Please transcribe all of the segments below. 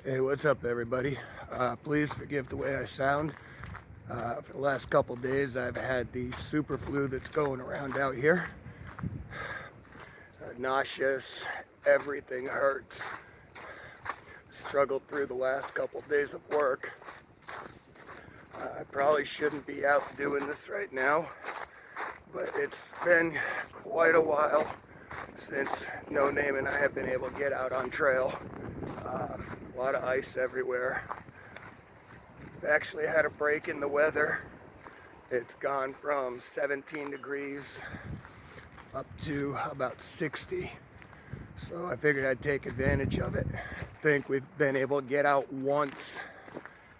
Hey, what's up, everybody? Please forgive the way I sound. For the last couple days, I've had the super flu that's going around out here. Nauseous, everything hurts. Struggled through the last couple days of work. I probably shouldn't be out doing this right now, but it's been quite a while since No Name and I have been able to get out on trail. A lot of ice everywhere. Actually had a break in the weather. It's gone from 17 degrees up to about 60. So I figured I'd take advantage of it. I think we've been able to get out once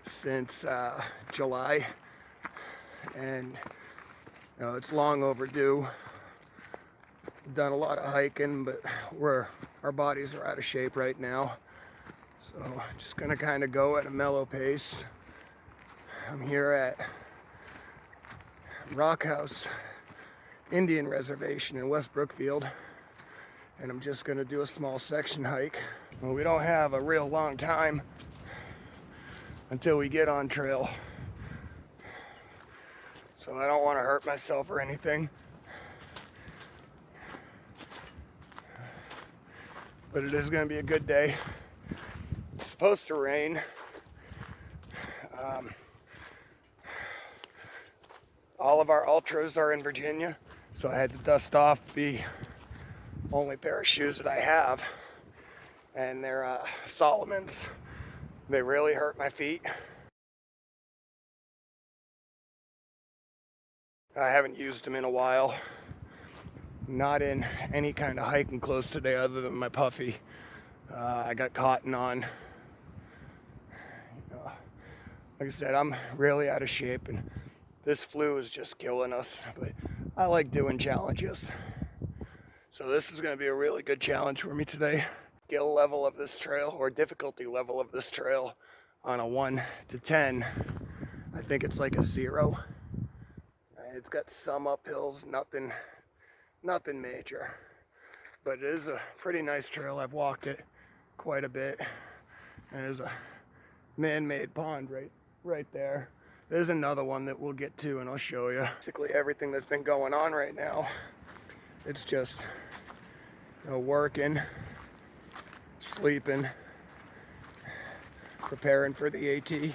since July, and it's long overdue. We've done a lot of hiking, but our bodies are out of shape right now. So just gonna kind of go at a mellow pace. I'm here at Rock House Indian Reservation in West Brookfield, and I'm just gonna do a small section hike. Well, we don't have a real long time until we get on trail, so I don't want to hurt myself or anything. But it is gonna be a good day. It's supposed to rain. All of our ultras are in Virginia, so I had to dust off the only pair of shoes that I have, and they're Solomon's. They really hurt my feet. I haven't used them in a while. Not in any kind of hiking clothes today other than my puffy. I got cotton on. Like I said, I'm really out of shape, and this flu is just killing us, but I like doing challenges. So this is going to be a really good challenge for me today. Skill level of this trail, or difficulty level of this trail, on a 1 to 10, I think it's like a 0. It's got some uphills, nothing major. But it is a pretty nice trail. I've walked it quite a bit. And there's a man-made pond right there. There's another one that we'll get to, and I'll show you. Basically everything that's been going on right now, it's just working, sleeping, preparing for the AT,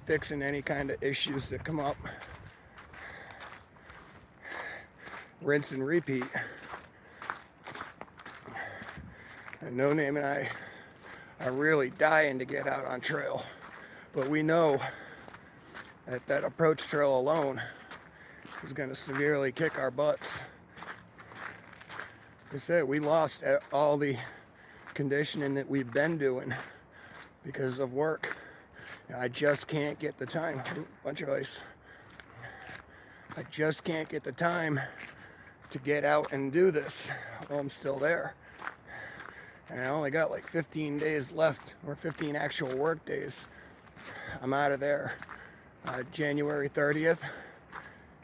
fixing any kind of issues that come up, rinse and repeat. And No Name and I are really dying to get out on trail, but we know that approach trail alone is going to severely kick our butts. Like I said, we lost all the conditioning that we've been doing because of work. I just can't get the time. Bunch of ice. I just can't get the time to get out and do this while I'm still there. And I only got like 15 days left, or 15 actual work days. I'm out of there January 30th,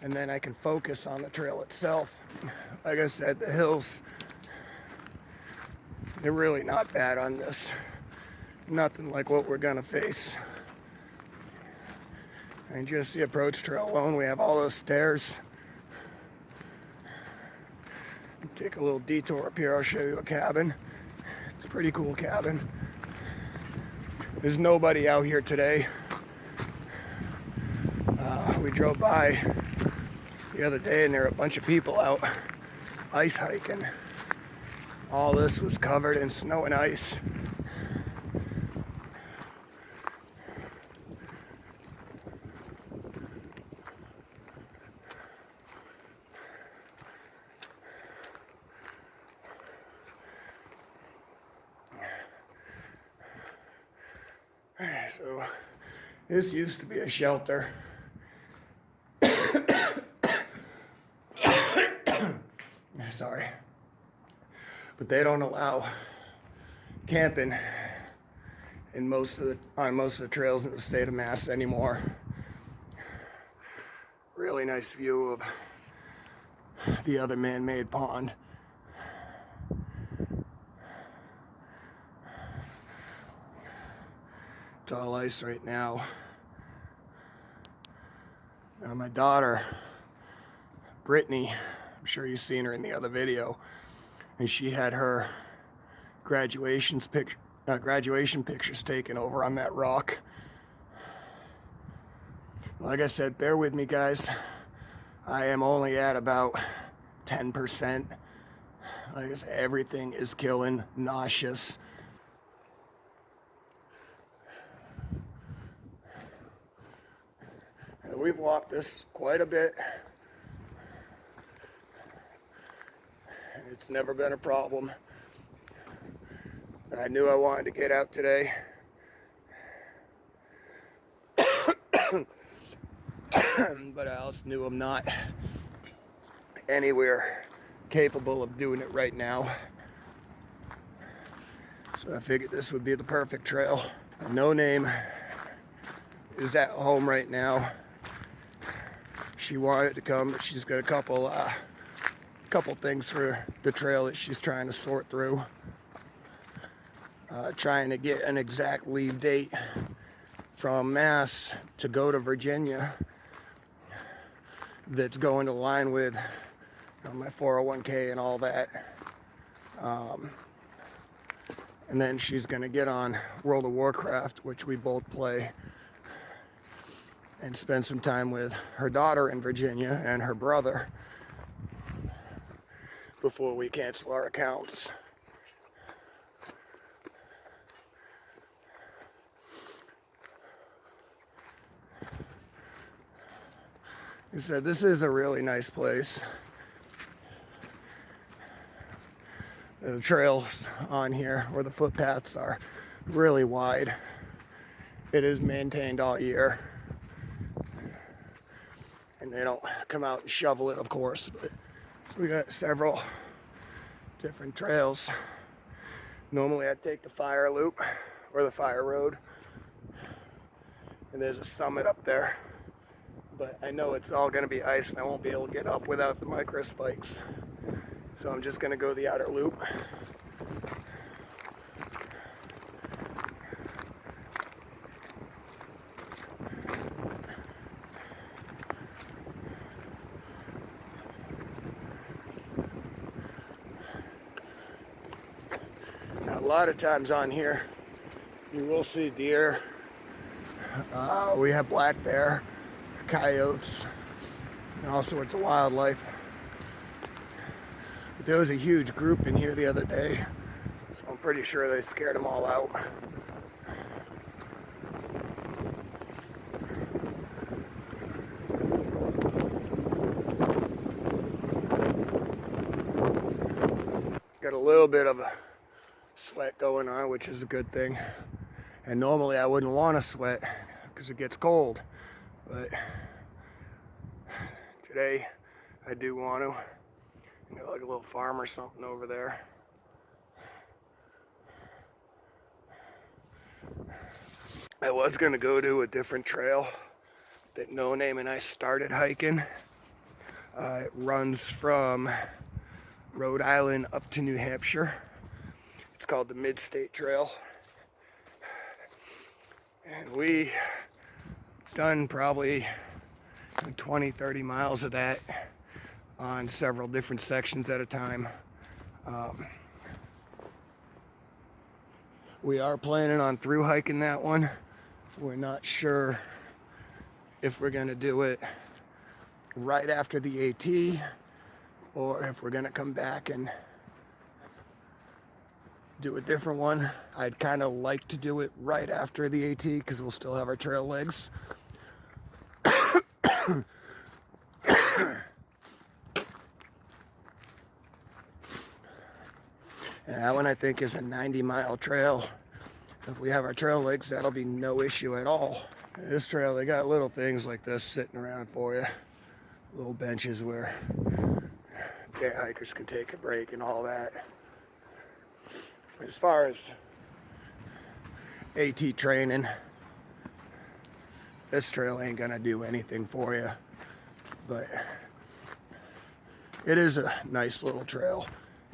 and then I can focus on the trail itself. Like I said, the hills, they're really not bad on this. Nothing like what we're gonna face. And just the approach trail alone, we have all those stairs. Take a little detour up here, I'll show you a cabin. It's a pretty cool cabin. There's nobody out here today. We drove by the other day and there were a bunch of people out ice hiking. All this was covered in snow and ice. So this used to be a shelter. Sorry. But they don't allow camping on most of the trails in the state of Mass anymore. Really nice view of the other man-made pond. to all ice right now. Now my daughter, Brittany, I'm sure you've seen her in the other video, and she had her graduation pictures taken over on that rock. Like I said, bear with me, guys. I am only at about 10%. Like I said, everything is killing, nauseous. And we've walked this quite a bit. And it's never been a problem. I knew I wanted to get out today. But I also knew I'm not anywhere capable of doing it right now. So I figured this would be the perfect trail. No Name is at home right now. She wanted to come, but she's got a couple things for the trail that she's trying to sort through. Trying to get an exact leave date from Mass to go to Virginia that's going to line with my 401k and all that. And then she's going to get on World of Warcraft, which we both play, and spend some time with her daughter in Virginia and her brother before we cancel our accounts. He said, this is a really nice place. The trails on here, or the footpaths, are really wide. It is maintained all year. And they don't come out and shovel it, of course. But we got several different trails. Normally I'd take the fire loop, or the fire road. And there's a summit up there. But I know it's all going to be ice and I won't be able to get up without the micro spikes. So I'm just going to go the outer loop. Now, a lot of times on here, you will see deer. We have black bear, coyotes, and all sorts of wildlife. But there was a huge group in here the other day, so I'm pretty sure they scared them all out. Got a little bit of a sweat going on, which is a good thing. And normally I wouldn't want to sweat because it gets cold, but today I do want to. Got like a little farm or something over there. I was going to go to a different trail that No Name and I started hiking. It runs from Rhode Island up to New Hampshire. It's called the Mid-State Trail. And we done probably 20-30 miles of that on several different sections at a time. We are planning on through hiking that one. We're not sure if we're going to do it right after the AT or if we're going to come back and do a different one. I'd kind of like to do it right after the AT because we'll still have our trail legs. And that one I think is a 90-mile trail. If we have our trail legs, that'll be no issue at all. This trail, they got little things like this sitting around for you. Little benches where day hikers can take a break and all that. As far as AT training, this trail ain't gonna do anything for you. But it is a nice little trail.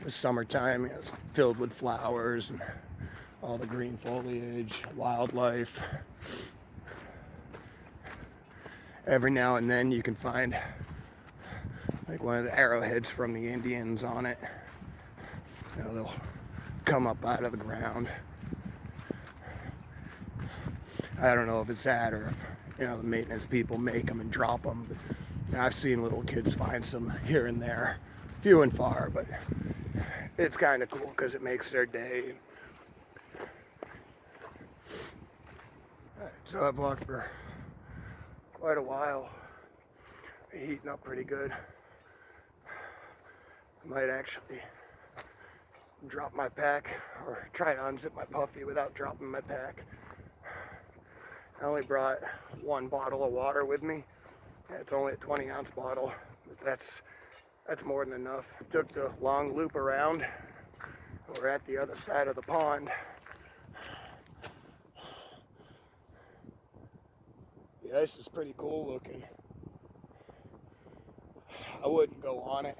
The summertime is filled with flowers and all the green foliage, wildlife. Every now and then you can find like one of the arrowheads from the Indians on it. You know, they'll come up out of the ground. I don't know if it's that or if, the maintenance people make them and drop them. But I've seen little kids find some here and there, few and far, but it's kind of cool because it makes their day. Alright, so I've walked for quite a while, heating up pretty good. I might actually drop my pack or try to unzip my puffy without dropping my pack. I only brought one bottle of water with me. It's only a 20-ounce bottle, but that's more than enough. Took the long loop around. We're at the other side of the pond. The ice is pretty cool looking. I wouldn't go on it.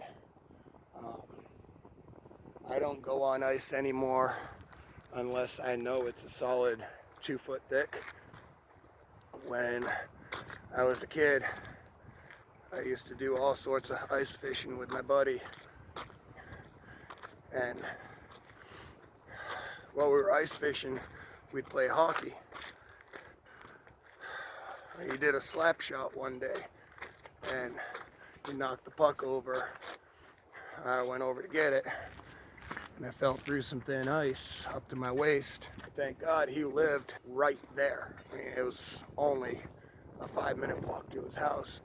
I don't go on ice anymore unless I know it's a solid 2 foot thick. When I was a kid, I used to do all sorts of ice fishing with my buddy. And while we were ice fishing, we'd play hockey. He did a slap shot one day, and he knocked the puck over. I went over to get it, and I fell through some thin ice up to my waist. Thank God he lived right there. I mean, it was only a 5-minute walk to his house.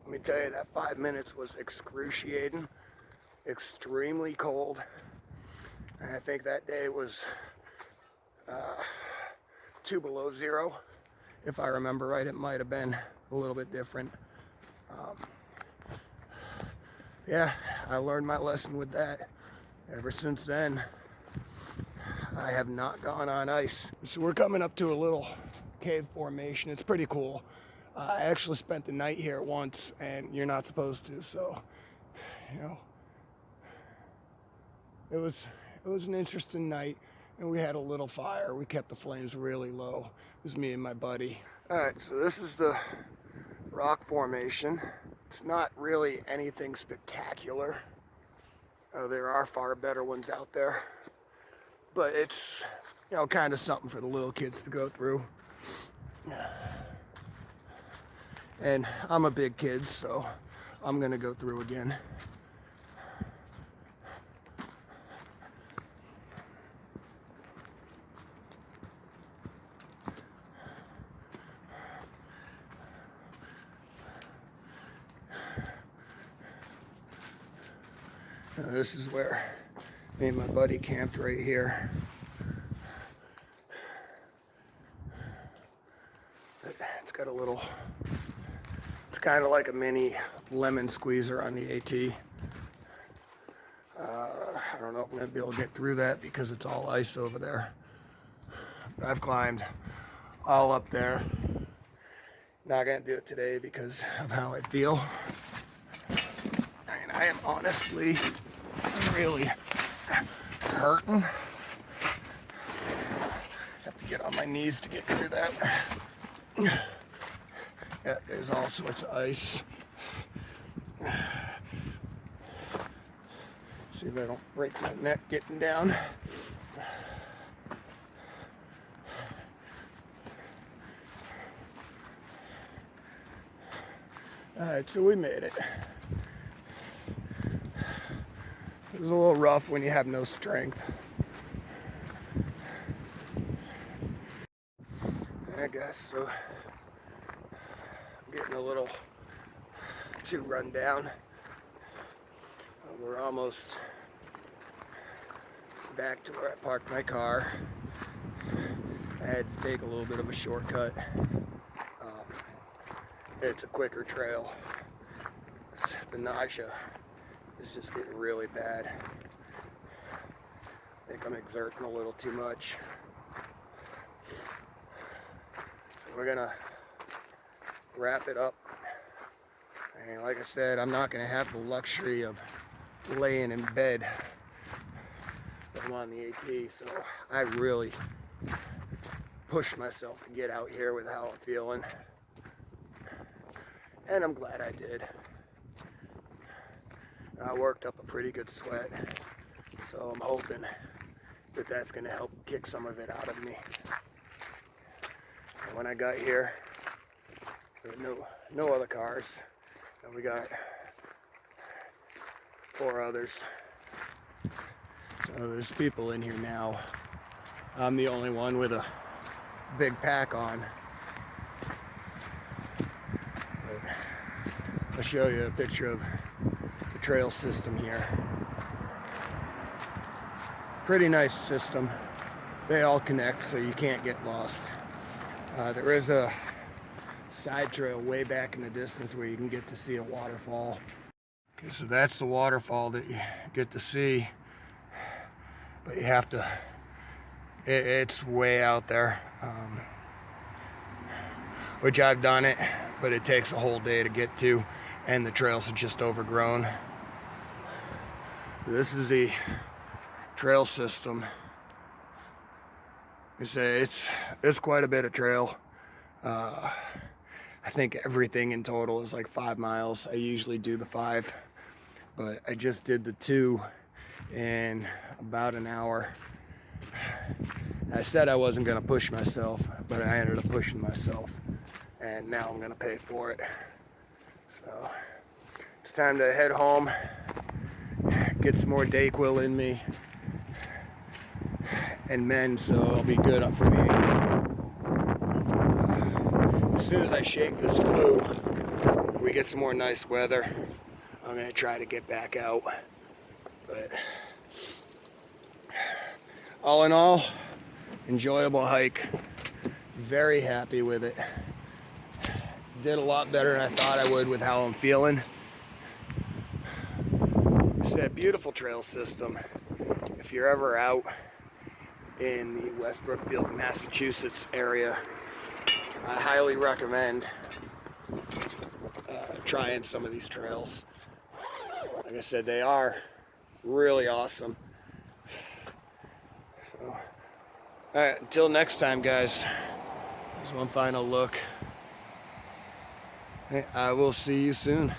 Let me tell you, that 5 minutes was excruciating, extremely cold. And I think that day was 2 below zero. If I remember right, it might have been a little bit different. Yeah, I learned my lesson with that. Ever since then, I have not gone on ice. So we're coming up to a little cave formation. It's pretty cool. I actually spent the night here once, and you're not supposed to, so, it was an interesting night, and we had a little fire. We kept the flames really low. It was me and my buddy. All right, so this is the rock formation. It's not really anything spectacular. There are far better ones out there, but it's, kind of something for the little kids to go through. And I'm a big kid, so I'm gonna go through again. This is where me and my buddy camped, right here. It's got a little, it's kind of like a mini lemon squeezer on the AT. I don't know if I'm going to be able to get through that because it's all ice over there. But I've climbed all up there. Not going to do it today because of how I feel. And I am honestly really hurting. Have to get on my knees to get through that. Yeah, there's all sorts of ice. See if I don't break my neck getting down. Alright, so we made it. It was a little rough when you have no strength. I guess so. I'm getting a little too run down. We're almost back to where I parked my car. I had to take a little bit of a shortcut. It's a quicker trail. The nausea is just getting really bad. I think I'm exerting a little too much. So we're gonna wrap it up. And like I said, I'm not gonna have the luxury of laying in bed the I'm on the AT, so I really pushed myself to get out here with how I'm feeling. And I'm glad I did. I worked up a pretty good sweat, so I'm hoping that that's going to help kick some of it out of me. And when I got here, there were no other cars, and we got 4 others. So there's people in here now. I'm the only one with a big pack on. But I'll show you a picture of the trail system here. Pretty nice system. They all connect, so you can't get lost. There is a side trail way back in the distance where you can get to see a waterfall. Okay, so that's the waterfall that you get to see, but you have to, it's way out there, which I've done it, but it takes a whole day to get to, and the trails are just overgrown. This is the trail system. You say it's quite a bit of trail. I think everything in total is like 5 miles. I usually do the 5, but I just did the 2 in about an hour. I said I wasn't gonna push myself, but I ended up pushing myself, and now I'm gonna pay for it. So it's time to head home, get some more Dayquil in me, and mend, so I'll be good up for the as soon as I shake this flu, we get some more nice weather, I'm gonna try to get back out. But all in all, enjoyable hike. Very happy with it. Did a lot better than I thought I would with how I'm feeling. It's a beautiful trail system. If you're ever out in the West Brookfield, Massachusetts area, I highly recommend trying some of these trails. Like I said, they are really awesome. So, all right, until next time, guys. Here's one final look. I will see you soon.